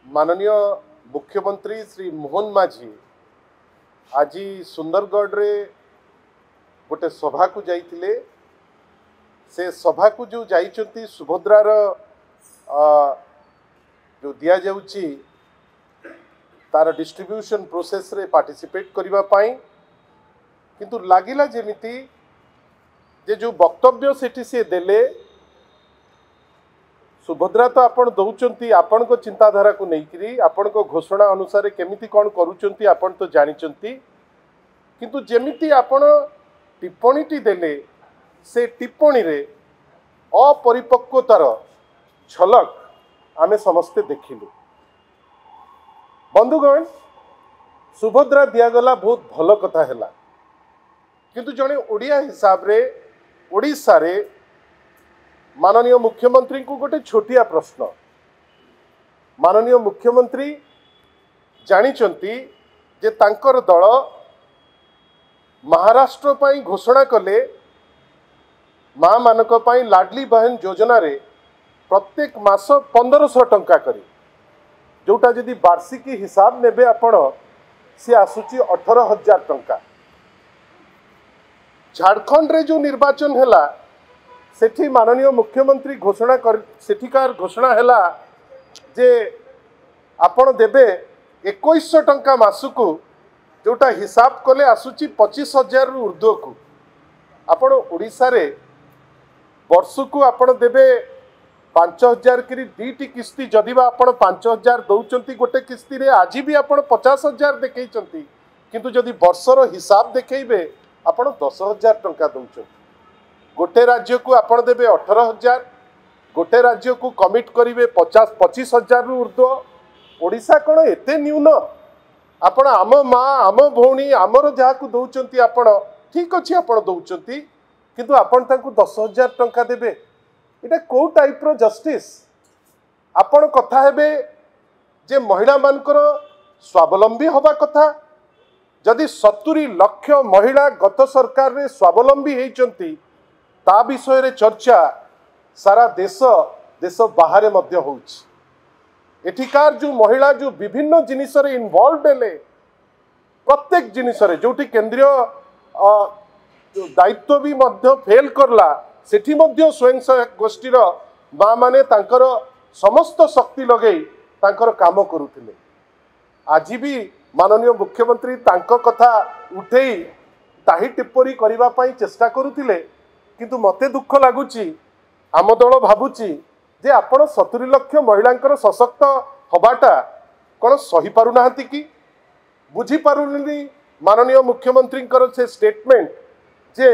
माननीय मुख्यमंत्री श्री मोहन माझी आज सुंदरगढ़ रे गोटे सभा को जाइथिले। से सभा को जो जाइचंती सुभद्रार जो दिया जाउची तार डिस्ट्रीब्यूशन प्रोसेस रे पार्टिसिपेट करिवा पाई, किंतु लागिला जेमिति जे जो वक्तव्य सेठी से देले सुभद्रा तो आपण दौचंती आपण को चिंताधारा को लेकिरी आपण को घोषणा अनुसार केमिति कौन करूचंती आपण तो जानिचंती, किंतु जेमिति आपण टिप्पणीटी देले से टिप्पणी रे अपरिपक्वतार झलक आमे समस्ते देखिलु। बंधुगण, सुभद्रा दियागला बहुत भल कथा हैला, किंतु जने ओडिया हिसाब रे ओडिशा रे माननीय मुख्यमंत्री को गोटे छोटिया प्रश्न। माननीय मुख्यमंत्री जानिचंती जे तांकर दल महाराष्ट्र पाई घोषणा कले माँ मानक पाई लाडली बहन योजना रे प्रत्येक मास 1500 टंका करी, जोटा जदि वार्षिकी हिसाब नेबे आपण से आसुची 18,000 टंका। झारखंड रे जो निर्वाचन हैला सेठी माननीय मुख्यमंत्री घोषणा कर सेठिकार घोषणा हैला जे आपण देबे 2100 टंका मासुकू, जोटा हिसाब कले आसुची 25,000 रु ऊर्ध्व को। आपण ओडिशा रे वर्षकू आपण देबे 5,000 करी दीटी किस्ती, जदिबा आपण 5,000 दौचंती गोटे किस्ती रे आज भी आपण 50,000 देखैचंती, किंतु जदि वर्षर हिसाब देखैबे आपण 10,000 टंका दौचंती। गोटे राज्य को आपण देबे 18,000, गोटे राज्य को कमिट करिवे 25,000 रु ऊर्ध्व। ओडिशा कौन एते न्यून? आपण आम माँ आम भौणी आमर जहाँ को दौचंती आपण ठीक अच्छे आपण दौचंती, किंतु आपण तांको 10,000 टंका देबे। इटा को टाइप रो जस्टिस? आपण कथा हेबे जे महिला मानकर स्वावलंबी हवा कथा। जदि 70 लाख महिला गत सरकार रे स्वावलंबी हेचंती ता विषय रे चर्चा सारा देश बाहर मध्य होउछि। एठिकार जो महिला जो विभिन्न जिनिस रे इन्वॉल्व हेले, प्रत्येक जिनिस रे जोटी केंद्रीय जो दायित्व भी मध्य फेल करला, सेठी मध्य स्वयं सहायक गोष्ठीर माँ माने तांकर समस्त शक्ति लगेई तांकर काम करुथिले। आज भी माननीय मुख्यमंत्री तांको कथा उठेई ताही टिप्पणी करिवा पाई चेष्टा करुथिले, किंतु मते दुख लागुची आम दल भाबुची जे आपण 70 लाख महिलांकर सशक्त हबाटा कौन सही पारु नाहंती कि बुझी पारुनी माननीय मुख्यमंत्री से स्टेटमेंट जे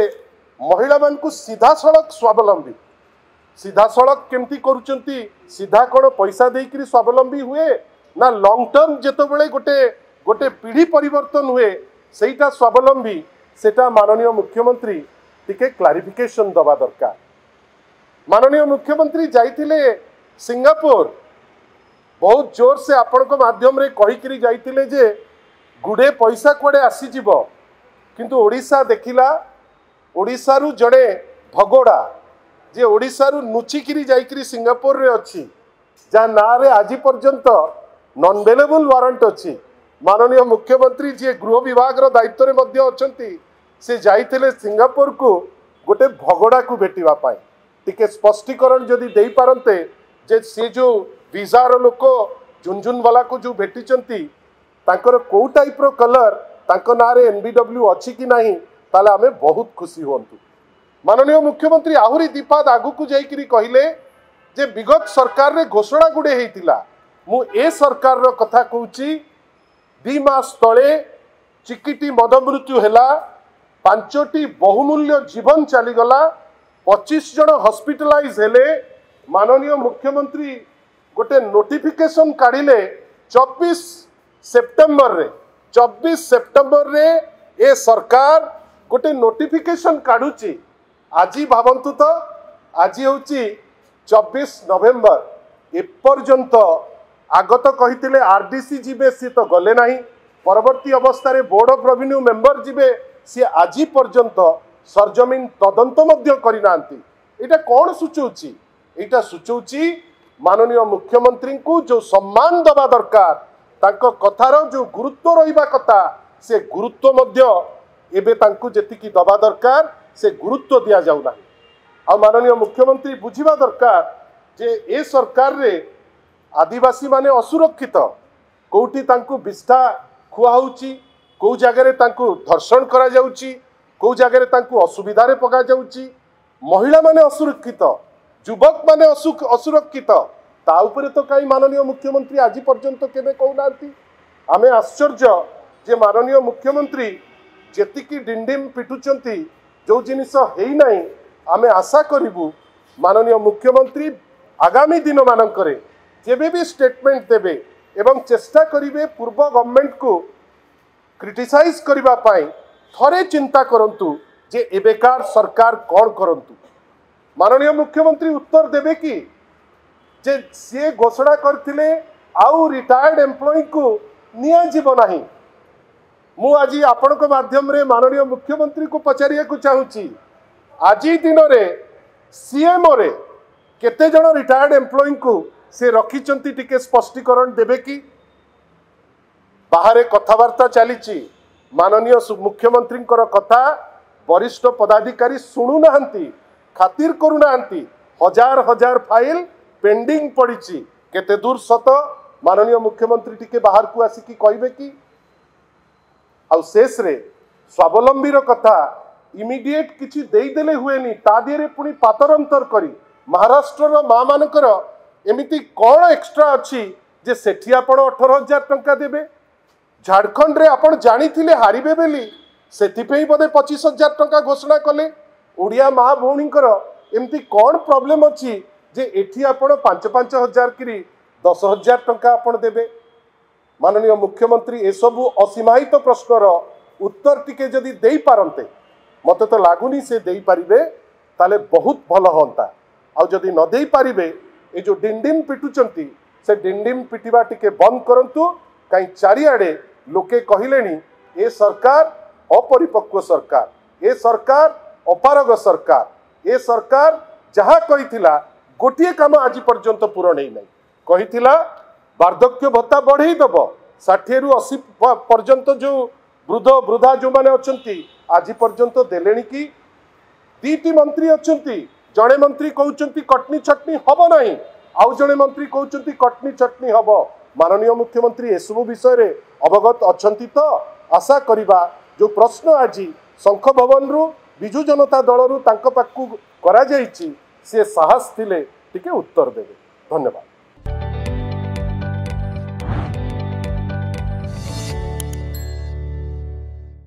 महिला मान को सीधा सड़क स्वावलंबी सीधा सड़क केमती करुचंती, सीधा कौन पैसा देकरी स्वावलंबी हुए ना लॉन्ग टर्म जेतबेले गोटे गोटे पीढ़ी परिवर्तन हुए सेटा स्वावलंबी, सेटा माननीय मुख्यमंत्री टिके क्लारिफिकेशन दबा दरकार। माननीय मुख्यमंत्री जाइथिले सिंगापुर, बहुत जोर से आपण को माध्यम रे कहिकरी जाइथिले जे गुडे पैसा कुआडे आसी जिवो, किंतु ओडिशा देखिला ओडिशा रु जड़े भगोड़ा जे ओडिशा रु नुचिकिरी जाइकरी सिंगापुर रे अछि, जा ना रे आज पर्यंत नॉन अवेलेबल वारंट अछि। माननीय मुख्यमंत्री जी गृह विभाग रो दायित्व रे मध्य अछंती, से जाइथिले सिंगापुर को गोटे भगोड़ा को भेटिवा पाई। टिके स्पष्टीकरण जदि देई पारंते जे से जो वीजार लोक झुनझुन वाला को जो भेटिचंती तांकर को टाइप रो कलर तांको नारे एनबीडब्ल्यू अछि कि नाही, ताले आमे बहुत खुशी होंतु। माननीय मुख्यमंत्री आहुरी दीपाद आगु को जाइकरी कहिले जे विगत सरकार रे घोषणा गुडे हेतिला, मु ए सरकार रो कथा कहूची 2 मास तळे चिकिटी मद मृत्यु हैला, 5टी बहुमूल्य जीवन चलीगला, 25 जन हॉस्पिटलाइज हेले। माननीय मुख्यमंत्री गोटे नोटिफिकेशन काढ़िले 24 सेप्टेम्बर रे ए सरकार गोटे नोटिफिकेशन काढ़ुची। आज भावंतु तो आज होची 24 नवेम्बर एपर्यंत आगत कही आरडीसी जीवे सी तो गले नहीं, परवर्ती अवस्था रे बोर्ड ऑफ रेवेन्यू मेंबर जीवे सी आज पर्यंत सरजमीन तदंत मध्य करिनांती। एटा कौन सूचौची? एटा सूचौची माननीय मुख्यमंत्री को जो सम्मान दबा दरकार तांको कथार जो गुरुत्व रहिबा कथा से गुरुत्व मध्य एबे तांको जेतिकी दबा दरकार से गुरुत्व दिया जाउ नाही। आ माननीय मुख्यमंत्री बुझिबा दरकार जे ए सरकार रे आदिवासी माने असुरक्षित कोउठी तांको बिस्टा खुआ होउची को जगह तांको धर्षण करा जाउची को जगह तांको असुविधा रे पका जाउची महिला माने असुरक्षित युवक माने असुरक्षित ता उपरे तो कई माननीय मुख्यमंत्री आज पर्यंत केबे कहूनांती। आमे आश्चर्य जे माननीय मुख्यमंत्री जेतिकी डिंडिम पिटुचंती जो जिनिस हेई नाही आमे आशा करिबु माननीय मुख्यमंत्री आगामी दिन मानकरे जेबे भी स्टेटमेंट देबे एवं चेष्टा करिवे पूर्व गवर्नमेंट को क्रिटिसाइज करबा पाई थरे चिंता करंतु जे एबेकार सरकार कौन करंतु। माननीय मुख्यमंत्री उत्तर देबे कि जे सी घोषणा करथिले आउ रिटायर्ड एम्प्लॉई को निया जीव नाही। मु आज आपण को माध्यम रे माननीय मुख्यमंत्री को पचारिया को चाहूची आज दिन रे सीएमओ रे केते जण रिटायर्ड एम्प्लॉई को से रखिचंती टिके स्पष्टीकरण देबे कि बाहर कथबार्ता चली माननीय मुख्यमंत्री कथा वरिष्ठ पदाधिकारी शुणु नाहंती खातिर करू नाहंती हजार हजार फाइल पेंडिंग पड़ी केते दूर सत माननीय मुख्यमंत्री टिके बाहर को आसिकी कहबे कि आउ शेष रे स्वावलंबी कथा इमिडिएट किछि देई देले हुएनी ता दिरे पुनी पातरंतर करी महाराष्ट्र माँ मानकर एमिति कौन एक्स्ट्रा अच्छी जे सेठी आपण 18,000 टंका देबे झारखंड रे आपण जानिथिले हारिबे बेली सेथिपई बोधे 25,000 टंका घोषणा कले ओडिया माँ भौणीकर एमती कौन प्रॉब्लम अच्छी जे एठी आपण 5-5 हजार कि 10,000 टंका आपण देबे। माननीय मुख्यमंत्री ए सबु असीमायित प्रश्नर उत्तर टिके जदि देई पारंते मते तो लागुनी से देई पारिबे ताले बहुत भल होंता। आ जदि न देई पारिबे ए जो डिंडिम पिटुचंती से डिंडिम पिटिबा टिके बंद करंतु कहीं चारिआडे लोके कहिलेनी ए सरकार अपरिपक्व सरकार ए सरकार अपारग सरकार ए सरकार जहा कहिथिला गोटिए काम आज पर्यंत पूरण नहीं नहीं कहिथिला वार्धक्य भत्ता बढ़ई दब 60 रु 80 पर्यंत जो वृद्ध वृद्धा जो माने अछंती आज पर्यंत देलेनी कि दीटी मंत्री अछंती जड़े मंत्री कहउचंती कटनी छटनी हब नहीं आउ जड़े मंत्री कहउचंती कटनी छटनी हब। माननीय मुख्यमंत्री एसबू विषय रे अवगत अछंती तो आशा करिबा जो प्रश्न आज शंख भवन रु बिजु जनता दल रु तांको पाकु करा जाईची से साहस थिले टिके उत्तर देबे। धन्यवाद।